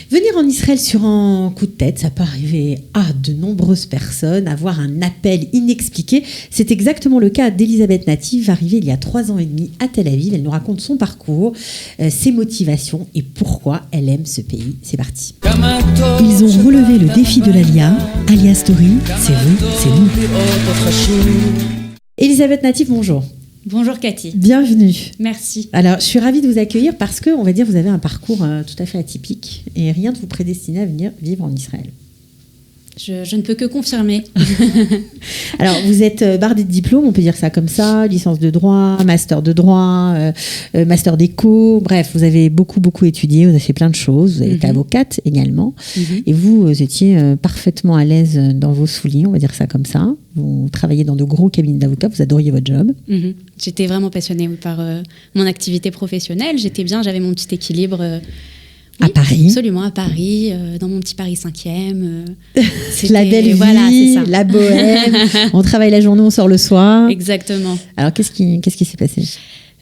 Venir en Israël sur un coup de tête, ça peut arriver à de nombreuses personnes, avoir un appel inexpliqué. C'est exactement le cas d'Elisabeth Natif, arrivée il y a 3 ans et demi à Tel Aviv. Elle nous raconte son parcours, ses motivations et pourquoi elle aime ce pays. C'est parti. Ils ont relevé le défi de l'Alia. Alia Story, c'est vous, c'est nous. Elisabeth Natif, bonjour. Bonjour Cathy. Bienvenue. Merci. Alors, je suis ravie de vous accueillir parce que, on va dire, vous avez un parcours tout à fait atypique et rien ne vous prédestinait à venir vivre en Israël. Je ne peux que confirmer. Alors, vous êtes bardée de diplômes, on peut dire ça comme ça, licence de droit, master de droit, master d'éco, bref, vous avez beaucoup étudié, vous avez fait plein de choses, vous avez été avocate également, et vous étiez parfaitement à l'aise dans vos souliers, on va dire ça comme ça. Vous travaillez dans de gros cabinets d'avocats, vous adoriez votre job. J'étais vraiment passionnée par mon activité professionnelle, j'étais bien, j'avais mon petit équilibre. Oui, à Paris. Absolument, à Paris, dans mon petit Paris 5e. La belle vie, voilà, c'est ça. La bohème. On travaille la journée, on sort le soir. Exactement. Alors, qu'est-ce qui s'est passé ?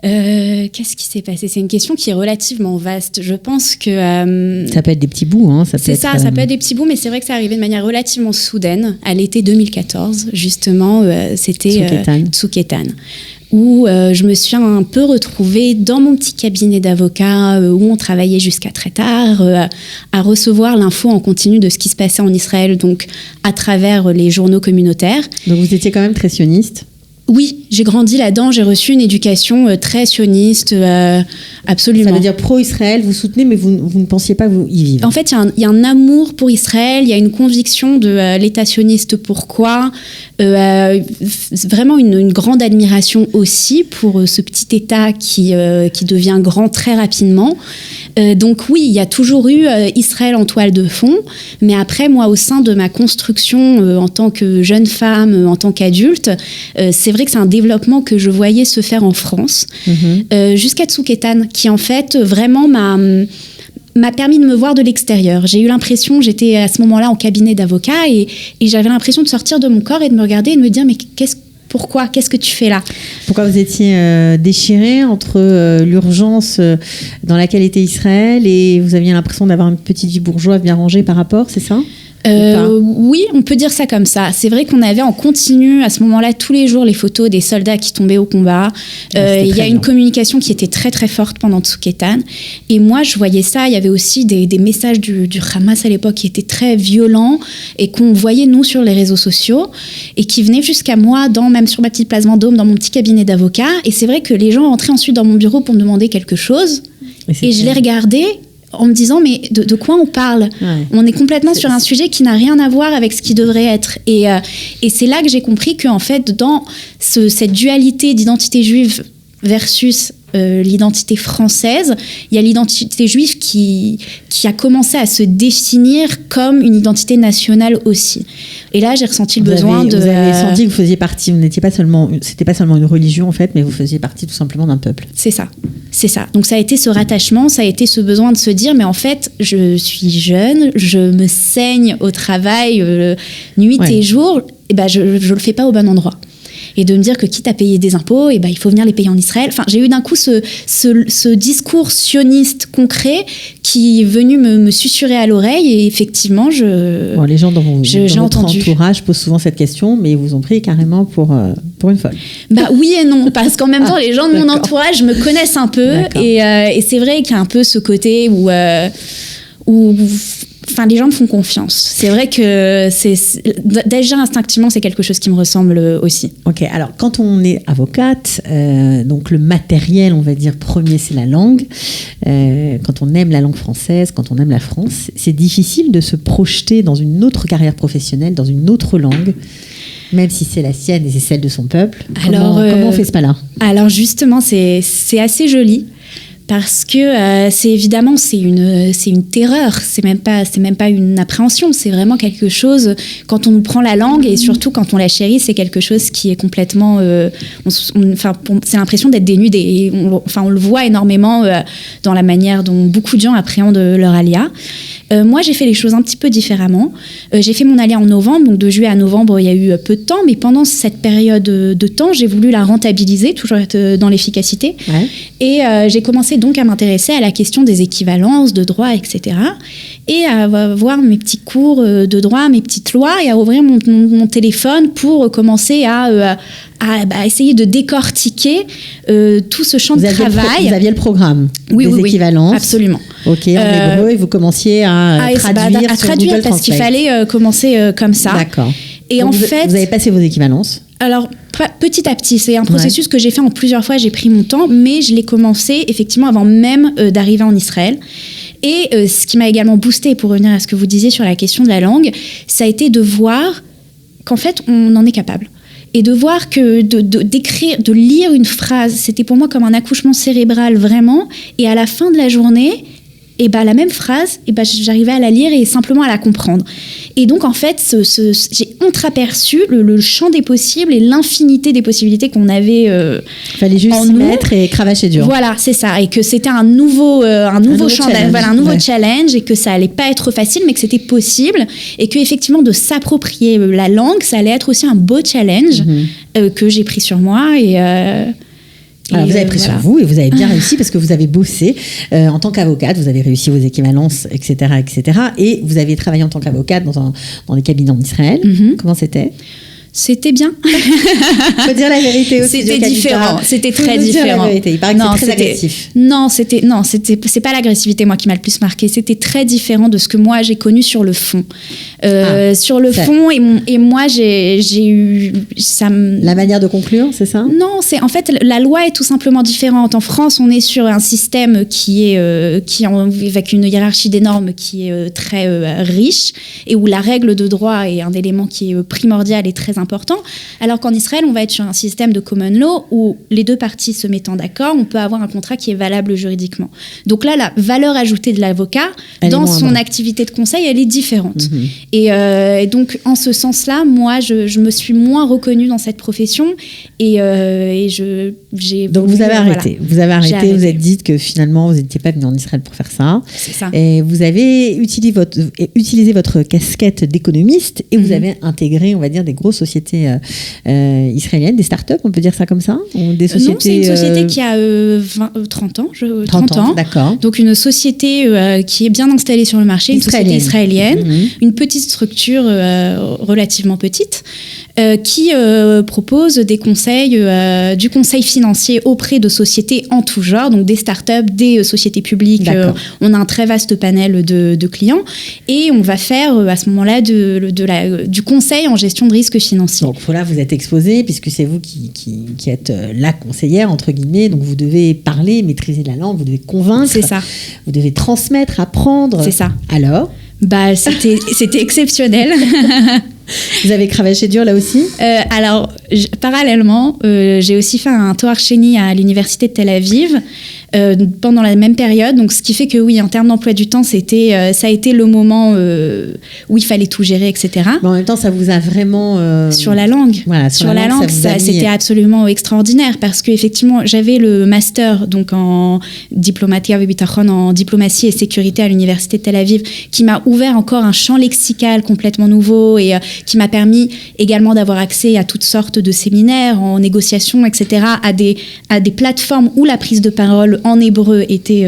Qu'est-ce qui s'est passé ? C'est une question qui est relativement vaste. Je pense que... ça peut être des petits bouts. Hein, ça peut être des petits bouts, mais c'est vrai que ça arrivait de manière relativement soudaine. À l'été 2014, justement, c'était Tsuk Eitan. Où je me suis un peu retrouvée dans mon petit cabinet d'avocat où on travaillait jusqu'à très tard, à recevoir l'info en continu de ce qui se passait en Israël, donc à travers les journaux communautaires. Donc vous étiez quand même très sioniste ? Oui, j'ai grandi là-dedans, j'ai reçu une éducation très sioniste, absolument. Ça veut dire pro-Israël, vous soutenez, mais vous ne pensiez pas vous y vivre. En fait, il y a un amour pour Israël, il y a une conviction de l'État sioniste. Pourquoi vraiment une grande admiration aussi pour ce petit État qui devient grand très rapidement. Donc oui, il y a toujours eu Israël en toile de fond, mais après, moi, au sein de ma construction en tant que jeune femme, en tant qu'adulte, c'est vrai que c'est un développement que je voyais se faire en France, jusqu'à Tsuk Eitan, qui en fait vraiment m'a permis de me voir de l'extérieur. J'ai eu l'impression, j'étais à ce moment-là en cabinet d'avocat et j'avais l'impression de sortir de mon corps et de me regarder et de me dire mais pourquoi ? Qu'est-ce que tu fais là ? Pourquoi vous étiez déchirée entre l'urgence dans laquelle était Israël et vous aviez l'impression d'avoir une petite vie bourgeoise bien rangée par rapport, c'est ça ? Oui, on peut dire ça comme ça. C'est vrai qu'on avait en continu à ce moment-là tous les jours les photos des soldats qui tombaient au combat. Il y a une communication qui était très très forte pendant Tsuk Eitan. Et moi, je voyais ça. Il y avait aussi des messages du Hamas à l'époque qui étaient très violents et qu'on voyait nous sur les réseaux sociaux et qui venaient jusqu'à moi, même sur ma petite place Vendôme, dans mon petit cabinet d'avocat. Et c'est vrai que les gens rentraient ensuite dans mon bureau pour me demander quelque chose. Et je les regardais en me disant mais de quoi on parle ? On est complètement sur un sujet qui n'a rien à voir avec ce qui devrait être. Et c'est là que j'ai compris qu'en fait, dans cette dualité d'identité juive versus l'identité française, il y a l'identité juive qui a commencé à se définir comme une identité nationale aussi. Et là, j'ai ressenti le besoin de... Vous avez senti que vous faisiez partie, c'était pas seulement une religion en fait, mais vous faisiez partie tout simplement d'un peuple. C'est ça. Donc ça a été ce rattachement, ça a été ce besoin de se dire, mais en fait, je suis jeune, je me saigne au travail nuit et jour, et je le fais pas au bon endroit. Et de me dire que quitte à payer des impôts, il faut venir les payer en Israël. Enfin, j'ai eu d'un coup ce discours sioniste concret qui est venu me susurrer à l'oreille. Et effectivement, les gens dans votre entourage posent souvent cette question, mais ils vous ont pris carrément pour une folle. Oui et non, parce qu'en même temps, les gens de mon entourage me connaissent un peu. Et c'est vrai qu'il y a un peu ce côté où les gens me font confiance. C'est vrai que déjà instinctivement, c'est quelque chose qui me ressemble aussi. Ok, alors quand on est avocate, donc le matériel, on va dire premier, c'est la langue. Quand on aime la langue française, quand on aime la France, c'est difficile de se projeter dans une autre carrière professionnelle, dans une autre langue, même si c'est la sienne et c'est celle de son peuple. Comment on fait ce pas-là ? Alors justement, c'est assez joli. Parce que c'est une terreur, c'est même pas une appréhension, c'est vraiment quelque chose, quand on nous prend la langue et surtout quand on la chérit, c'est quelque chose qui est complètement c'est l'impression d'être dénudé et on le voit énormément dans la manière dont beaucoup de gens appréhendent leur alia. Moi, j'ai fait les choses un petit peu différemment. J'ai fait mon alia en novembre, donc de juillet à novembre, il y a eu peu de temps, mais pendant cette période de temps, j'ai voulu la rentabiliser, toujours être dans l'efficacité. Ouais. Et j'ai commencé donc à m'intéresser à la question des équivalences, de droit, etc. et à voir mes petits cours de droit, mes petites lois, et à ouvrir mon téléphone pour commencer à essayer de décortiquer tout ce champ de travail. Vous aviez le programme, oui, des équivalences. Absolument. Ok, en hébreu, et vous commenciez à traduire sur Google parce qu'il fallait commencer comme ça. D'accord. Et donc en fait, vous avez passé vos équivalences. Alors, petit à petit, c'est un processus que j'ai fait en plusieurs fois, j'ai pris mon temps, mais je l'ai commencé effectivement avant même d'arriver en Israël. Et ce qui m'a également boosté, pour revenir à ce que vous disiez sur la question de la langue, ça a été de voir qu'en fait, on en est capable. Et de voir que d'écrire, de lire une phrase, c'était pour moi comme un accouchement cérébral vraiment. Et à la fin de la journée, la même phrase, j'arrivais à la lire et simplement à la comprendre. Et donc, en fait, j'ai entreaperçu le champ des possibles et l'infinité des possibilités qu'on avait fallait juste s'y mettre et cravacher dur. Voilà, c'est ça. Et que c'était un nouveau champ, un nouveau challenge, et que ça allait pas être facile, mais que c'était possible. Et qu'effectivement, de s'approprier la langue, ça allait être aussi un beau challenge que j'ai pris sur moi. Alors, vous avez pris sur vous et vous avez bien réussi parce que vous avez bossé en tant qu'avocate, vous avez réussi vos équivalences, etc., etc. Et vous avez travaillé en tant qu'avocate dans les cabinets en Israël. Comment c'était ? C'était bien. Faut dire la vérité aussi. C'était différent. C'était très différent. La vérité. Il paraît que c'est très agressif. C'est pas l'agressivité moi qui m'a le plus marqué. C'était très différent de ce que moi j'ai connu sur le fond. Sur le fond et moi j'ai eu ça. La manière de conclure, c'est ça ? Non, c'est en fait la loi est tout simplement différente. En France, on est sur un système qui avec une hiérarchie des normes qui est très riche et où la règle de droit est un élément qui est primordial et très important, alors qu'en Israël, on va être sur un système de common law où les deux parties se mettant d'accord, on peut avoir un contrat qui est valable juridiquement. Donc là, la valeur ajoutée de l'avocat dans son activité de conseil, elle est différente. Et donc, en ce sens-là, moi, je me suis moins reconnue dans cette profession Donc, vous avez arrêté. Vous avez arrêté, vous êtes dit que finalement, vous n'étiez pas venu en Israël pour faire ça. C'est ça. Et vous avez utilisé votre casquette d'économiste et vous avez intégré, on va dire, des grosses sociétés israéliennes, des startups, on peut dire ça comme ça, des sociétés, non, c'est une société qui a 30 ans. 30 ans, d'accord. Donc une société qui est bien installée sur le marché, une société israélienne, une petite structure relativement petite, qui propose des conseils, du conseil financier auprès de sociétés en tout genre, donc des startups, des sociétés publiques. On a un très vaste panel de clients et on va faire à ce moment-là du conseil en gestion de risque financier. Donc là, vous êtes exposé puisque c'est vous qui êtes la conseillère, entre guillemets, donc vous devez parler, maîtriser la langue, vous devez convaincre. C'est ça. Vous devez transmettre, apprendre. C'est ça. Alors ? C'était exceptionnel. Vous avez cravaché dur là aussi ? Alors, parallèlement, j'ai aussi fait un Toar Sheni à l'université de Tel Aviv pendant la même période. Donc, ce qui fait que oui, en termes d'emploi du temps, ça a été le moment où il fallait tout gérer, etc. Mais en même temps, ça vous a vraiment... Sur la langue. Voilà, sur la langue, c'était absolument extraordinaire parce qu'effectivement, j'avais le master donc en diplomatie en diplomatie et sécurité à l'université de Tel Aviv qui m'a ouvert encore un champ lexical complètement nouveau et qui m'a permis également d'avoir accès à toutes sortes de séminaires en négociation, etc., à des plateformes où la prise de parole en hébreu était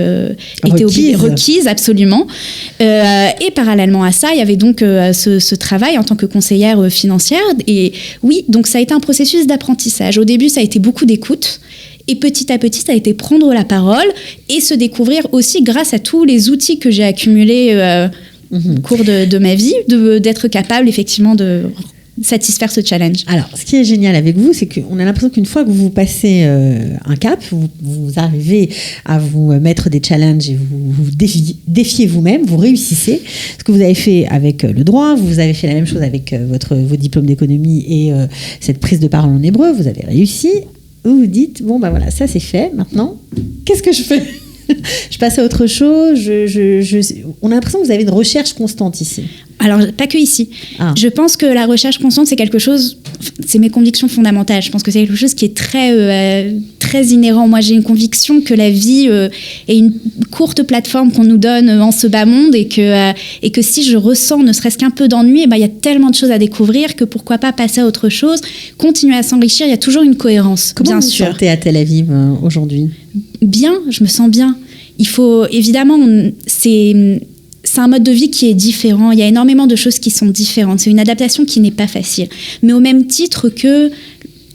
requise, absolument. Et parallèlement à ça, il y avait donc ce travail en tant que conseillère financière. Et oui, donc ça a été un processus d'apprentissage. Au début, ça a été beaucoup d'écoute. Et petit à petit, ça a été prendre la parole et se découvrir aussi grâce à tous les outils que j'ai accumulés au cours de ma vie, d'être capable effectivement de satisfaire ce challenge. Alors, ce qui est génial avec vous, c'est qu'on a l'impression qu'une fois que vous passez un cap, vous arrivez à vous mettre des challenges et vous défiez vous-même, vous réussissez. Ce que vous avez fait avec le droit, vous avez fait la même chose avec vos diplômes d'économie et cette prise de parole en hébreu, vous avez réussi. Vous vous dites, bon, bah voilà, ça c'est fait, maintenant, qu'est-ce que je fais ? Je passe à autre chose. On a l'impression que vous avez une recherche constante ici. Alors, pas que ici. Je pense que la recherche constante, c'est quelque chose... C'est mes convictions fondamentales. Je pense que c'est quelque chose qui est très inhérent. Moi, j'ai une conviction que la vie est une courte plateforme qu'on nous donne en ce bas monde et que si je ressens ne serait-ce qu'un peu d'ennui, il y a tellement de choses à découvrir que pourquoi pas passer à autre chose, continuer à s'enrichir. Il y a toujours une cohérence, bien sûr. Comment vous sentez à Tel Aviv aujourd'hui ? Bien, je me sens bien. Il faut, évidemment, c'est c'est un mode de vie qui est différent. Il y a énormément de choses qui sont différentes. C'est une adaptation qui n'est pas facile. Mais au même titre que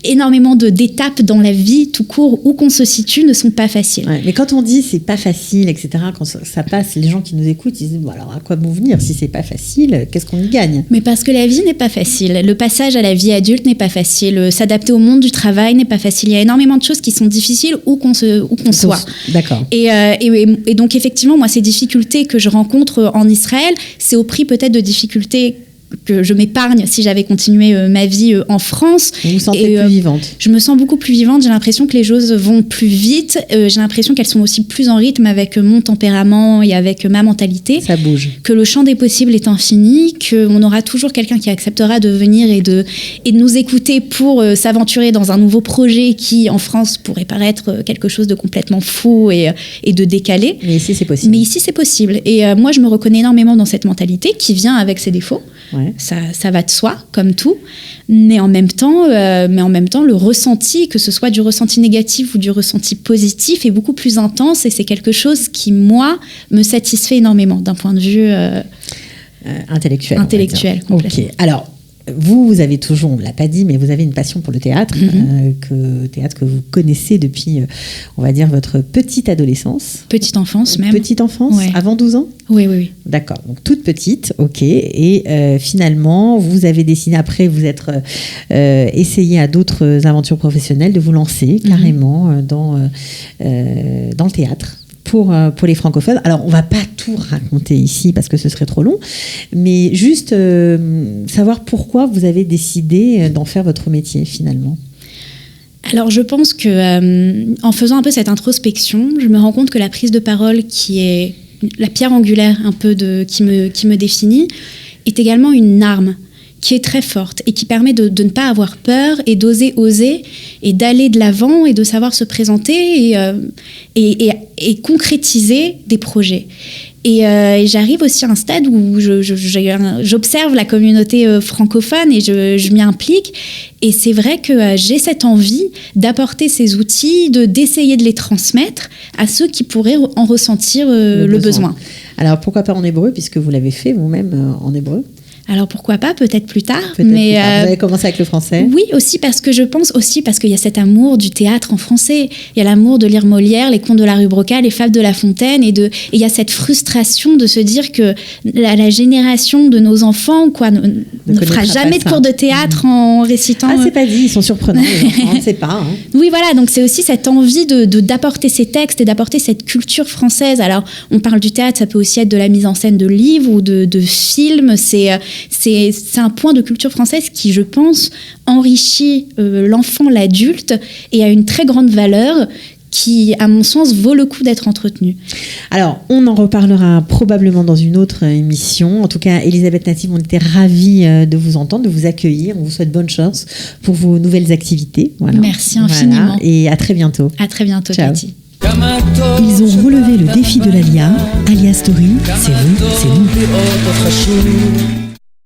énormément d'étapes dans la vie, tout court, où qu'on se situe, ne sont pas faciles. Ouais, mais quand on dit c'est pas facile, etc., quand ça passe, les gens qui nous écoutent, ils disent bon, alors à quoi bon venir si c'est pas facile, qu'est-ce qu'on y gagne? Mais parce que la vie n'est pas facile. Le passage à la vie adulte n'est pas facile. S'adapter au monde du travail n'est pas facile. Il y a énormément de choses qui sont difficiles où qu'on soit. D'accord. Et donc effectivement, moi, ces difficultés que je rencontre en Israël, c'est au prix peut-être de difficultés que je m'épargne si j'avais continué ma vie en France. Vous vous sentez plus vivante? Je me sens beaucoup plus vivante. J'ai l'impression que les choses vont plus vite. J'ai l'impression qu'elles sont aussi plus en rythme avec mon tempérament et avec ma mentalité. Ça bouge. Que le champ des possibles est infini, qu'on aura toujours quelqu'un qui acceptera de venir et de nous écouter pour s'aventurer dans un nouveau projet qui, en France, pourrait paraître quelque chose de complètement fou et de décalé. Mais ici, c'est possible. Mais ici, c'est possible. Et moi, je me reconnais énormément dans cette mentalité qui vient avec ses défauts. Ouais. Ça va de soi, comme tout. Mais en même temps, le ressenti, que ce soit du ressenti négatif ou du ressenti positif, est beaucoup plus intense. Et c'est quelque chose qui, moi, me satisfait énormément d'un point de vue intellectuel. Complètement. Ok. Alors, vous avez toujours, on ne l'a pas dit, mais vous avez une passion pour le théâtre, théâtre que vous connaissez depuis, on va dire, votre petite adolescence. Petite enfance même. Petite enfance, ouais. Avant 12 ans? Oui. D'accord, donc toute petite, ok. Et finalement, vous avez décidé, après vous être essayé à d'autres aventures professionnelles, de vous lancer carrément dans le théâtre. Pour les francophones. Alors, on ne va pas tout raconter ici parce que ce serait trop long, mais juste savoir pourquoi vous avez décidé d'en faire votre métier finalement. Alors, je pense que en faisant un peu cette introspection, je me rends compte que la prise de parole, qui est la pierre angulaire un peu qui me définit, est également une arme qui est très forte et qui permet de ne pas avoir peur et d'oser et d'aller de l'avant et de savoir se présenter et concrétiser des projets. Et j'arrive aussi à un stade où j'observe la communauté francophone et je m'y implique. Et c'est vrai que j'ai cette envie d'apporter ces outils, d'essayer de les transmettre à ceux qui pourraient en ressentir le besoin. Alors pourquoi pas en hébreu, puisque vous l'avez fait vous-même en hébreu? Alors pourquoi pas, peut-être plus tard. Vous avez commencé avec le français? Oui, aussi parce que je pense parce qu'il y a cet amour du théâtre en français. Il y a l'amour de lire Molière, les contes de la rue Broca, les fables de La Fontaine, et il y a cette frustration de se dire que la génération de nos enfants ne fera jamais de cours de théâtre en récitant. Ah, c'est pas dit, ils sont surprenants, les enfants, on ne sait pas. Hein. Oui, voilà, donc c'est aussi cette envie d'apporter ces textes et d'apporter cette culture française. Alors, on parle du théâtre, ça peut aussi être de la mise en scène de livres ou de films. C'est un point de culture française qui, je pense, enrichit l'enfant, l'adulte, et a une très grande valeur qui, à mon sens, vaut le coup d'être entretenue. Alors, on en reparlera probablement dans une autre émission. En tout cas, Elisabeth Natif, on était ravis de vous entendre, de vous accueillir. On vous souhaite bonne chance pour vos nouvelles activités. Voilà. Merci infiniment. Voilà. Et à très bientôt. À très bientôt, Ciao. Cathy. Ils ont relevé le défi de l'Alia. Alia Story, c'est vous, c'est nous.